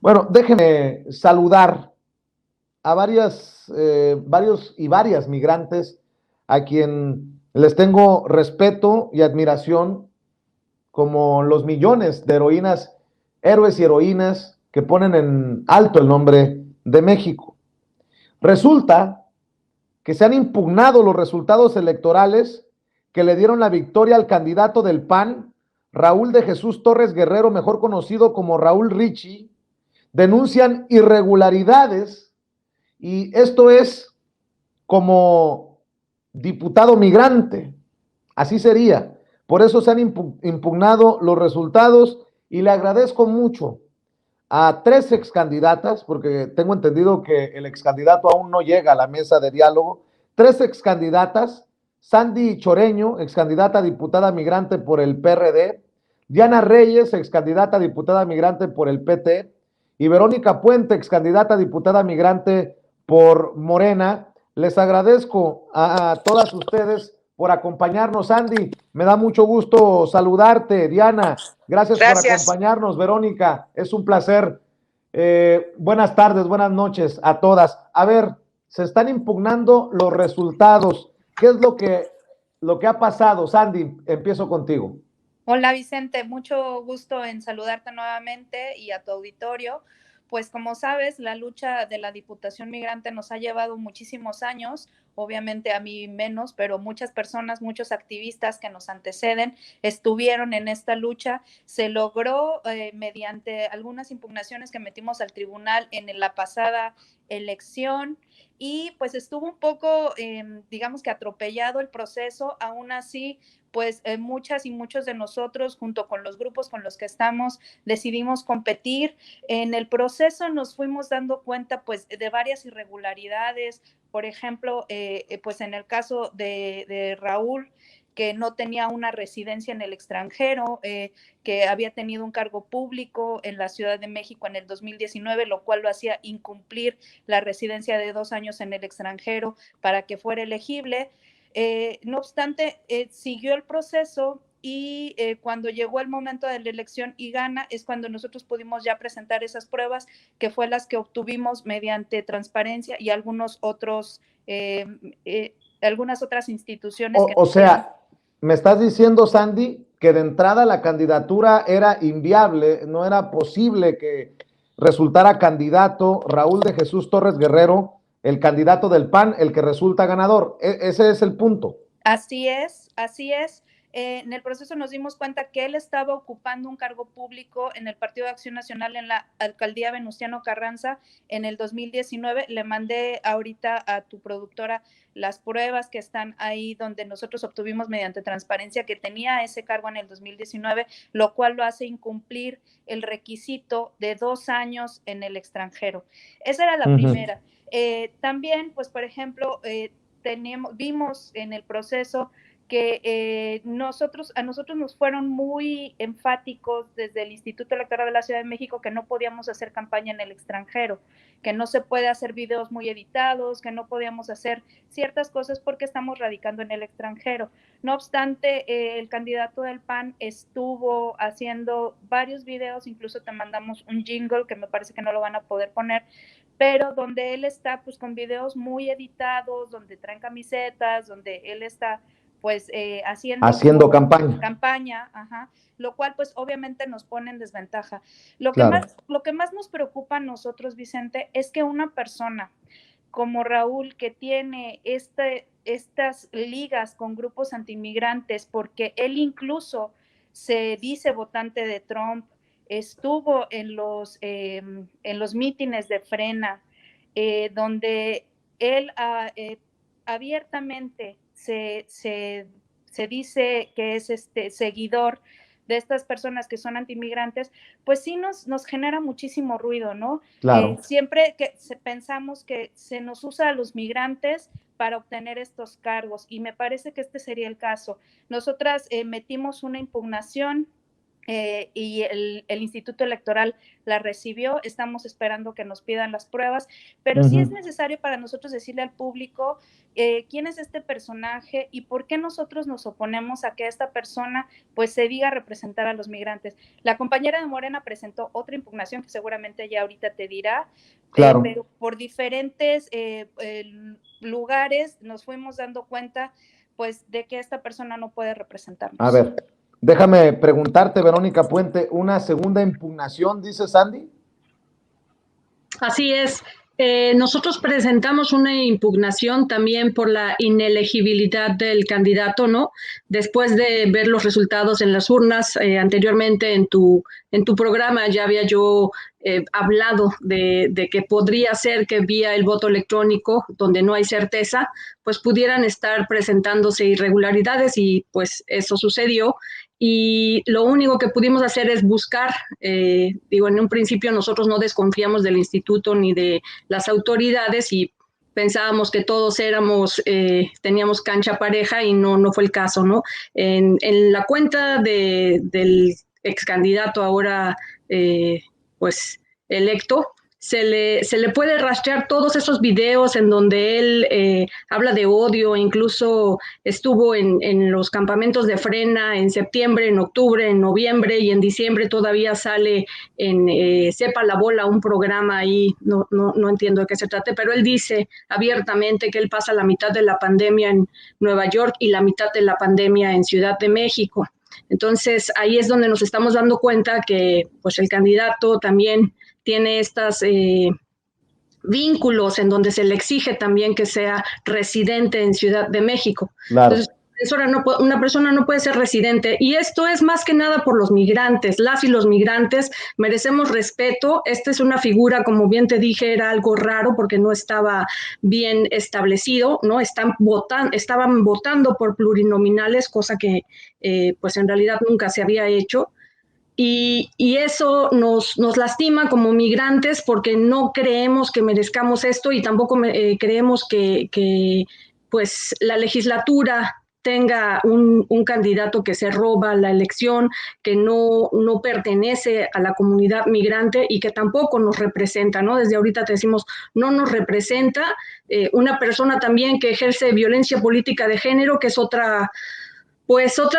Bueno, déjenme saludar a varios y varias migrantes a quien les tengo respeto y admiración, como los millones de heroínas, héroes y heroínas que ponen en alto el nombre de México. Resulta que se han impugnado los resultados electorales que le dieron la victoria al candidato del PAN, Raúl de Jesús Torres Guerrero, mejor conocido como Raúl Richie. Denuncian irregularidades y esto es como diputado migrante, así sería. Por eso se han impugnado los resultados y le agradezco mucho a tres excandidatas, porque tengo entendido que el excandidato aún no llega a la mesa de diálogo, tres excandidatas: Sandy Choreño, excandidata a diputada migrante por el PRD; Diana Reyes, excandidata a diputada migrante por el PT; y Verónica Puente, excandidata a diputada migrante por Morena. Les agradezco a todas ustedes por acompañarnos. Andy, me da mucho gusto saludarte. Diana, gracias por acompañarnos. Verónica, es un placer. Buenas tardes, buenas noches a todas. A ver, se están impugnando los resultados. ¿Qué es lo que ha pasado? Sandy, empiezo contigo. Hola Vicente, mucho gusto en saludarte nuevamente y a tu auditorio. Pues como sabes, la lucha de la Diputación Migrante nos ha llevado muchísimos años, obviamente a mí menos, pero muchas personas, muchos activistas que nos anteceden estuvieron en esta lucha. Se logró mediante algunas impugnaciones que metimos al tribunal en la pasada elección y pues estuvo un poco, digamos que atropellado el proceso, aún así pues muchas y muchos de nosotros, junto con los grupos con los que estamos, decidimos competir. En el proceso nos fuimos dando cuenta pues de varias irregularidades, por ejemplo, pues en el caso de Raúl, que no tenía una residencia en el extranjero, que había tenido un cargo público en la Ciudad de México en el 2019, lo cual lo hacía incumplir la residencia de 2 años en el extranjero para que fuera elegible. No obstante, siguió el proceso y cuando llegó el momento de la elección y gana, es cuando nosotros pudimos ya presentar esas pruebas, que fue las que obtuvimos mediante transparencia y algunos otros, algunas otras instituciones. O sea, me estás diciendo, Sandy, que de entrada la candidatura era inviable, no era posible que resultara candidato Raúl de Jesús Torres Guerrero, el candidato del PAN, el que resulta ganador. Ese es el punto. Así es, así es. En el proceso nos dimos cuenta que él estaba ocupando un cargo público en el Partido de Acción Nacional en la alcaldía Venustiano Carranza en el 2019. Le mandé ahorita a tu productora las pruebas que están ahí donde nosotros obtuvimos mediante transparencia que tenía ese cargo en el 2019, lo cual lo hace incumplir el requisito de 2 años en el extranjero. Esa era la primera. También, pues, por ejemplo, vimos en el proceso que a nosotros nos fueron muy enfáticos desde el Instituto Electoral de la Ciudad de México que no podíamos hacer campaña en el extranjero, que no se puede hacer videos muy editados, que no podíamos hacer ciertas cosas porque estamos radicando en el extranjero. No obstante, el candidato del PAN estuvo haciendo varios videos, incluso te mandamos un jingle que me parece que no lo van a poder poner, pero donde él está pues con videos muy editados, donde traen camisetas, donde él está pues haciendo campaña, ajá, lo cual pues obviamente nos pone en desventaja. Claro. Lo que más nos preocupa a nosotros, Vicente, es que una persona como Raúl, que tiene estas ligas con grupos antimigrantes, porque él incluso se dice votante de Trump, estuvo en los mítines de Frena, donde él abiertamente se dice que es seguidor de estas personas que son antimigrantes, pues sí nos genera muchísimo ruido, ¿no? Claro. Siempre que pensamos que se nos usa a los migrantes para obtener estos cargos y me parece que este sería el caso. Nosotras metimos una impugnación y el Instituto Electoral la recibió. Estamos esperando que nos pidan las pruebas, pero sí es necesario para nosotros decirle al público quién es este personaje y por qué nosotros nos oponemos a que esta persona pues se diga representar a los migrantes. La compañera de Morena presentó otra impugnación que seguramente ya ahorita te dirá, Claro. Pero por diferentes lugares nos fuimos dando cuenta pues de que esta persona no puede representarnos. A ver, déjame preguntarte, Verónica Puente, ¿una segunda impugnación, dice Sandy? Así es. Nosotros presentamos una impugnación también por la inelegibilidad del candidato, ¿no? Después de ver los resultados en las urnas, anteriormente en tu programa ya había yo hablado de que podría ser que vía el voto electrónico, donde no hay certeza, pues pudieran estar presentándose irregularidades y pues eso sucedió. Y lo único que pudimos hacer es buscar, digo, en un principio nosotros no desconfiamos del instituto ni de las autoridades y pensábamos que todos teníamos cancha pareja y no fue el caso, ¿no? En la cuenta del ex candidato ahora, pues, electo, se le puede rastrear todos esos videos en donde él habla de odio, incluso estuvo en los campamentos de Frena en septiembre, en octubre, en noviembre y en diciembre todavía sale en Sepa la Bola, un programa ahí, no entiendo de qué se trate, pero él dice abiertamente que él pasa la mitad de la pandemia en Nueva York y la mitad de la pandemia en Ciudad de México. Entonces ahí es donde nos estamos dando cuenta que pues el candidato también tiene estos vínculos en donde se le exige también que sea residente en Ciudad de México. Claro. Entonces, una persona no puede ser residente y esto es más que nada por los migrantes. Las y los migrantes merecemos respeto. Esta es una figura, como bien te dije, era algo raro porque no estaba bien establecido, ¿no? Estaban votando por plurinominales, cosa que pues en realidad nunca se había hecho. Y eso nos lastima como migrantes porque no creemos que merezcamos esto y tampoco creemos que pues la legislatura tenga un candidato que se roba la elección, que no pertenece a la comunidad migrante y que tampoco nos representa, ¿no? Desde ahorita te decimos, no nos representa. Una persona también que ejerce violencia política de género, que es otra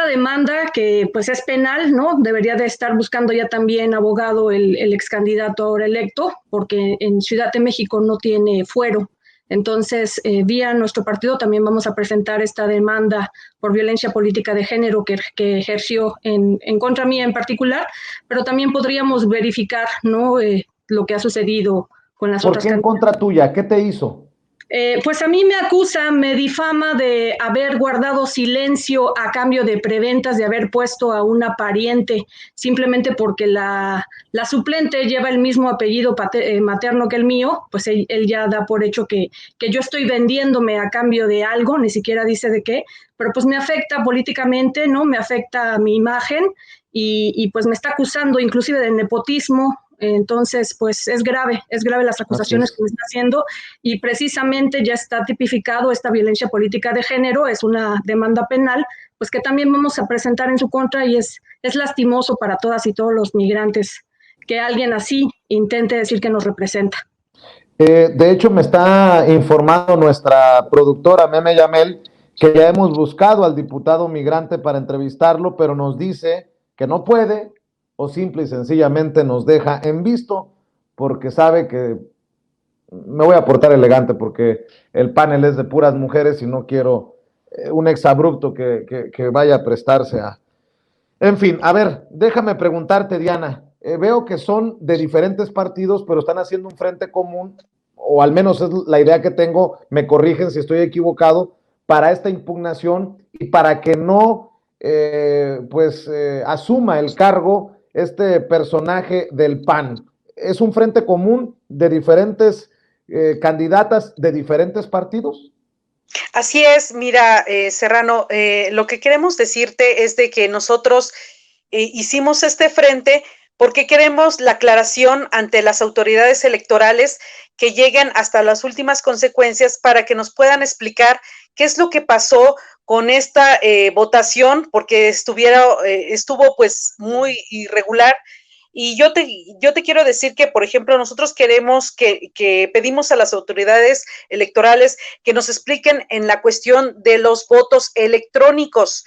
demanda que pues es penal, ¿no? Debería de estar buscando ya también abogado el ex candidato ahora electo, porque en Ciudad de México no tiene fuero. Entonces, vía nuestro partido también vamos a presentar esta demanda por violencia política de género que ejerció en contra mía en particular, pero también podríamos verificar, ¿no? Lo que ha sucedido con las otras. ¿Por qué en contra tuya? ¿Qué te hizo? Pues a mí me acusa, me difama de haber guardado silencio a cambio de preventas, de haber puesto a una pariente, simplemente porque la suplente lleva el mismo apellido materno que el mío, pues él ya da por hecho que yo estoy vendiéndome a cambio de algo, ni siquiera dice de qué, pero pues me afecta políticamente, ¿no? Me afecta a mi imagen y pues me está acusando inclusive de nepotismo. Entonces, pues es grave las acusaciones que me está haciendo y precisamente ya está tipificado esta violencia política de género, es una demanda penal, pues que también vamos a presentar en su contra y es lastimoso para todas y todos los migrantes que alguien así intente decir que nos representa. De hecho, me está informando nuestra productora Meme Yamel que ya hemos buscado al diputado migrante para entrevistarlo, pero nos dice que no puede o simple y sencillamente nos deja en visto porque sabe que me voy a portar elegante porque el panel es de puras mujeres y no quiero un exabrupto que vaya a prestarse a... En fin, a ver, déjame preguntarte, Diana. Veo que son de diferentes partidos, pero están haciendo un frente común, o al menos es la idea que tengo, me corrigen si estoy equivocado, para esta impugnación y para que no asuma el cargo este personaje del PAN. ¿Es un frente común de diferentes candidatas de diferentes partidos? Así es, mira, Serrano, lo que queremos decirte es de que nosotros hicimos este frente porque queremos la aclaración ante las autoridades electorales que lleguen hasta las últimas consecuencias para que nos puedan explicar qué es lo que pasó con esta votación porque estuvo pues muy irregular. Y yo te quiero decir que, por ejemplo, nosotros queremos que pedimos a las autoridades electorales que nos expliquen en la cuestión de los votos electrónicos.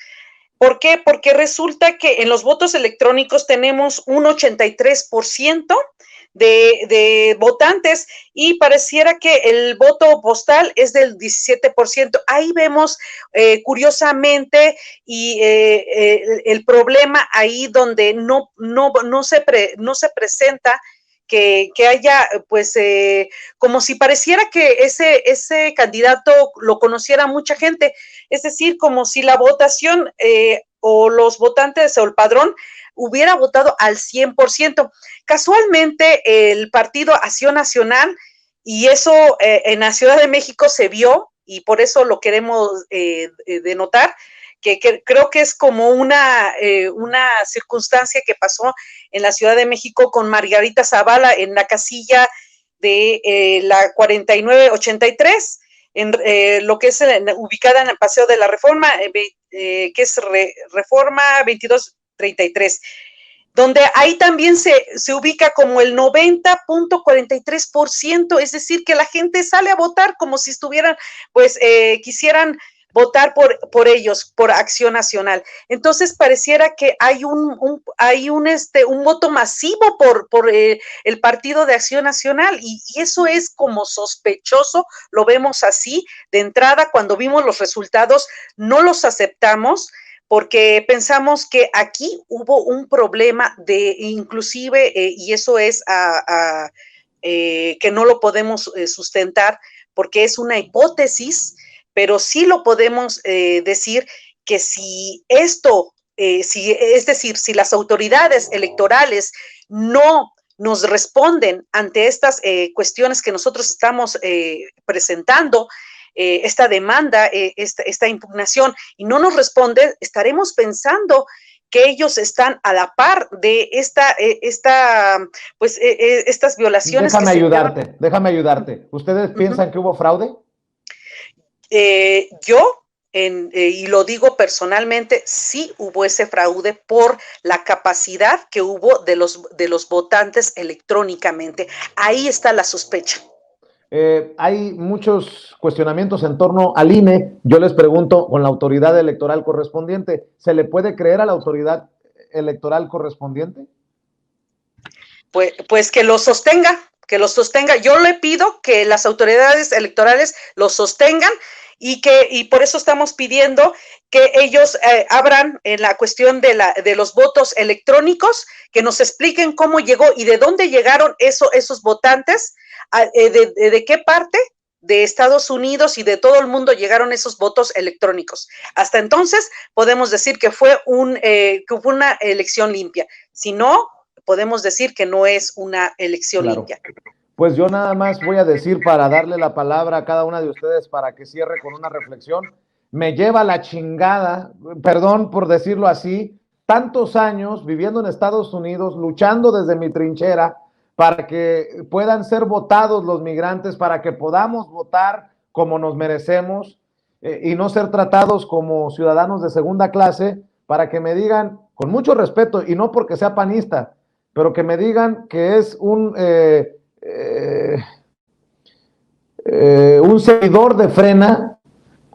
¿Por qué? Porque resulta que en los votos electrónicos tenemos un 83% de votantes y pareciera que el voto postal es del 17%. Ahí vemos curiosamente y el problema ahí donde no se presenta que haya, pues, como si pareciera que ese candidato lo conociera mucha gente, es decir, como si la votación o los votantes o el padrón hubiera votado al 100%. Casualmente, el partido Acción Nacional, y eso en la Ciudad de México se vio, y por eso lo queremos denotar, que creo que es como una circunstancia que pasó en la Ciudad de México con Margarita Zavala en la casilla de la 4983, lo que es ubicada en el Paseo de la Reforma, que es Reforma 2233, donde ahí también se ubica como el 90.43%, es decir, que la gente sale a votar como si estuvieran, pues, quisieran votar por ellos, por Acción Nacional. Entonces pareciera que hay un voto masivo por el partido de Acción Nacional y eso es como sospechoso, lo vemos así de entrada. Cuando vimos los resultados no los aceptamos porque pensamos que aquí hubo un problema de inclusive, y eso es que no lo podemos sustentar porque es una hipótesis, pero sí lo podemos decir que si esto, es decir, si las autoridades electorales no nos responden ante estas cuestiones que nosotros estamos presentando, esta demanda, esta impugnación, y no nos responde, estaremos pensando que ellos están a la par de estas violaciones. Déjame ayudarte. ¿Ustedes piensan que hubo fraude? Yo, y lo digo personalmente, sí hubo ese fraude por la capacidad que hubo de los votantes electrónicamente. Ahí está la sospecha. Hay muchos cuestionamientos en torno al INE. Yo les pregunto, con la autoridad electoral correspondiente, ¿se le puede creer a la autoridad electoral correspondiente? Pues que lo sostenga, Yo le pido que las autoridades electorales lo sostengan y por eso estamos pidiendo que ellos abran en la cuestión de los votos electrónicos, que nos expliquen cómo llegó y de dónde llegaron esos votantes, de qué parte de Estados Unidos y de todo el mundo llegaron esos votos electrónicos. Hasta entonces podemos decir que fue una elección limpia. Si no, podemos decir que no es una elección limpia. Pues yo nada más voy a decir, para darle la palabra a cada una de ustedes para que cierre con una reflexión. Me lleva la chingada, perdón por decirlo así, tantos años viviendo en Estados Unidos, luchando desde mi trinchera para que puedan ser votados los migrantes, para que podamos votar como nos merecemos y no ser tratados como ciudadanos de segunda clase, para que me digan, con mucho respeto, y no porque sea panista, pero que me digan que es un seguidor de Frena,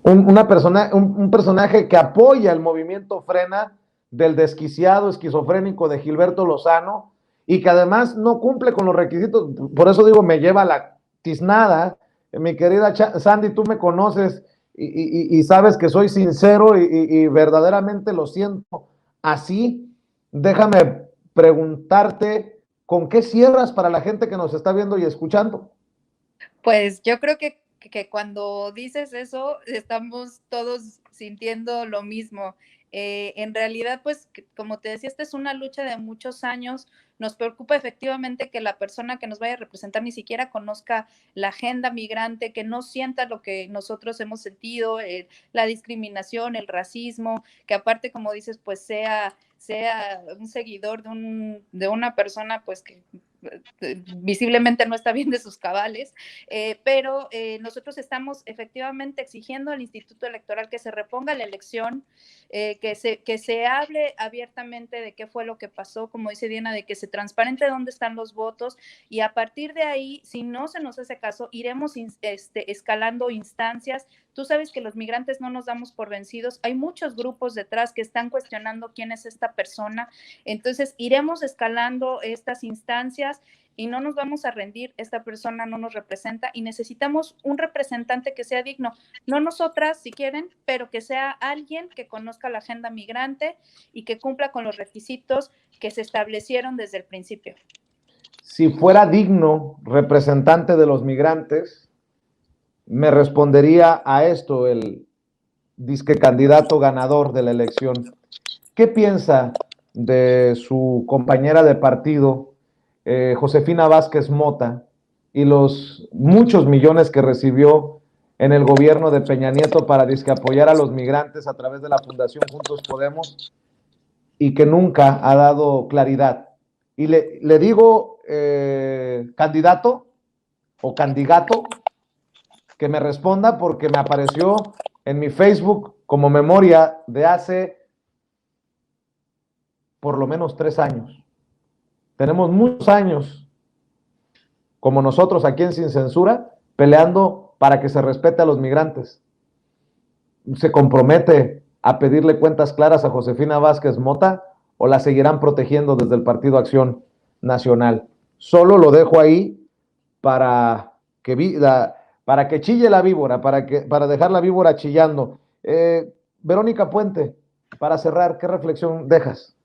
un personaje que apoya el movimiento Frena del desquiciado esquizofrénico de Gilberto Lozano y que además no cumple con los requisitos. Por eso digo, me lleva la tiznada. Mi querida Sandy, tú me conoces y sabes que soy sincero y verdaderamente lo siento así. Déjame preguntarte, ¿con qué cierras para la gente que nos está viendo y escuchando? Pues yo creo que cuando dices eso, estamos todos sintiendo lo mismo. En realidad, pues, como te decía, esta es una lucha de muchos años. Nos preocupa efectivamente que la persona que nos vaya a representar ni siquiera conozca la agenda migrante, que no sienta lo que nosotros hemos sentido, la discriminación, el racismo, que aparte, como dices, pues sea un seguidor de una persona, pues, que visiblemente no está bien de sus cabales, pero nosotros estamos efectivamente exigiendo al Instituto Electoral que se reponga la elección, que se hable abiertamente de qué fue lo que pasó, como dice Diana, de que se transparente dónde están los votos, y a partir de ahí, si no se nos hace caso, iremos escalando instancias. Tú sabes que los migrantes no nos damos por vencidos, hay muchos grupos detrás que están cuestionando quién es esta persona, entonces iremos escalando estas instancias y no nos vamos a rendir. Esta persona no nos representa y necesitamos un representante que sea digno, no nosotras si quieren, pero que sea alguien que conozca la agenda migrante y que cumpla con los requisitos que se establecieron desde el principio. Si fuera digno representante de los migrantes, me respondería a esto el disque candidato ganador de la elección. ¿Qué piensa de su compañera de partido, Josefina Vázquez Mota, y los muchos millones que recibió en el gobierno de Peña Nieto para disque apoyar a los migrantes a través de la Fundación Juntos Podemos, y que nunca ha dado claridad? Y le digo candidato o candidato, que me responda, porque me apareció en mi Facebook como memoria de hace por lo menos 3 años. Tenemos muchos años, como nosotros aquí en Sin Censura, peleando para que se respete a los migrantes. ¿Se compromete a pedirle cuentas claras a Josefina Vázquez Mota o la seguirán protegiendo desde el Partido Acción Nacional? Solo lo dejo ahí para que chille la víbora, para dejar la víbora chillando. Verónica Puente, para cerrar, ¿qué reflexión dejas?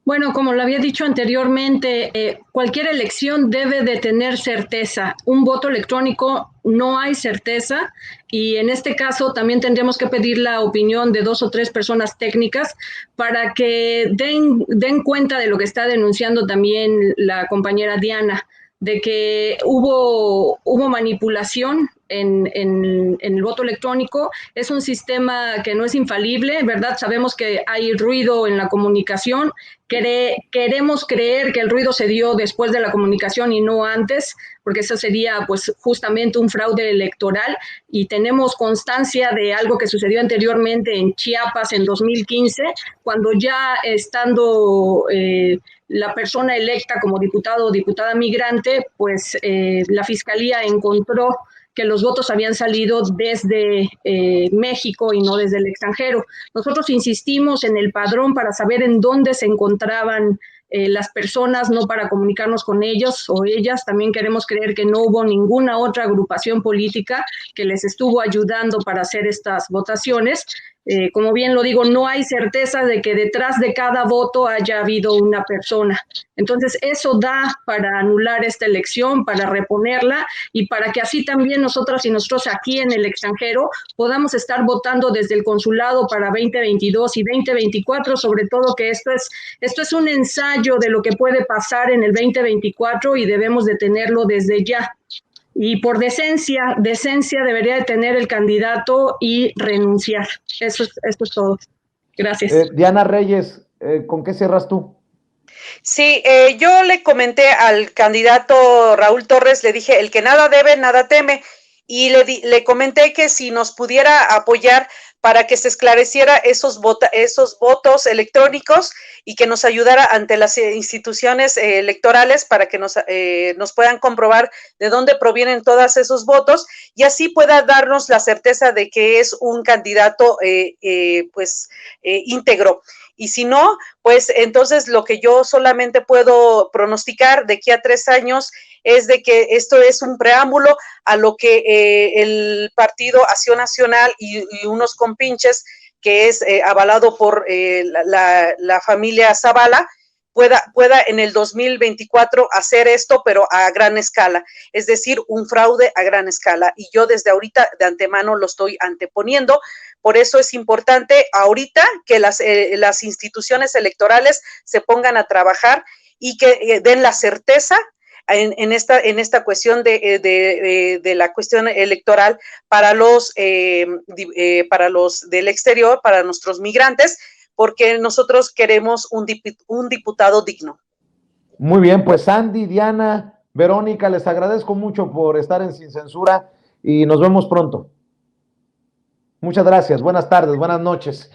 Bueno, como lo había dicho anteriormente, cualquier elección debe de tener certeza. Un voto electrónico no hay certeza, y en este caso también tendríamos que pedir la opinión de 2 o 3 personas técnicas para que den cuenta de lo que está denunciando también la compañera Diana, de que hubo manipulación en el voto electrónico. Es un sistema que no es infalible, ¿verdad? Sabemos que hay ruido en la comunicación. Queremos creer que el ruido se dio después de la comunicación y no antes, porque eso sería pues justamente un fraude electoral, y tenemos constancia de algo que sucedió anteriormente en Chiapas en 2015, cuando ya estando la persona electa como diputado o diputada migrante, pues la Fiscalía encontró que los votos habían salido desde México y no desde el extranjero. Nosotros insistimos en el padrón para saber en dónde se encontraban las personas, no para comunicarnos con ellos o ellas. También queremos creer que no hubo ninguna otra agrupación política que les estuvo ayudando para hacer estas votaciones. Como bien lo digo, no hay certeza de que detrás de cada voto haya habido una persona. Entonces, eso da para anular esta elección, para reponerla, y para que así también nosotras y nosotros aquí en el extranjero podamos estar votando desde el consulado para 2022 y 2024, sobre todo que esto es un ensayo de lo que puede pasar en el 2024 y debemos de tenerlo desde ya. Y por decencia debería de tener el candidato y renunciar. Esto es todo. Gracias. Diana Reyes, ¿con qué cierras tú? Sí, yo le comenté al candidato Raúl Torres, le dije, el que nada debe, nada teme, y le comenté que si nos pudiera apoyar para que se esclareciera esos votos electrónicos y que nos ayudara ante las instituciones electorales para que nos puedan comprobar de dónde provienen todos esos votos, y así pueda darnos la certeza de que es un candidato íntegro. Y si no, pues entonces lo que yo solamente puedo pronosticar de aquí a 3 años es de que esto es un preámbulo a lo que el Partido Acción Nacional y unos compinches, que es avalado por la familia Zavala, pueda en el 2024 hacer esto, pero a gran escala, es decir, un fraude a gran escala. Y yo desde ahorita de antemano lo estoy anteponiendo. Por eso es importante ahorita que las instituciones electorales se pongan a trabajar y que den la certeza en esta cuestión de la cuestión electoral para los del exterior, para nuestros migrantes, porque nosotros queremos un diputado digno. Muy bien, pues Sandy, Diana, Verónica, les agradezco mucho por estar en Sin Censura y nos vemos pronto. Muchas gracias, buenas tardes, buenas noches.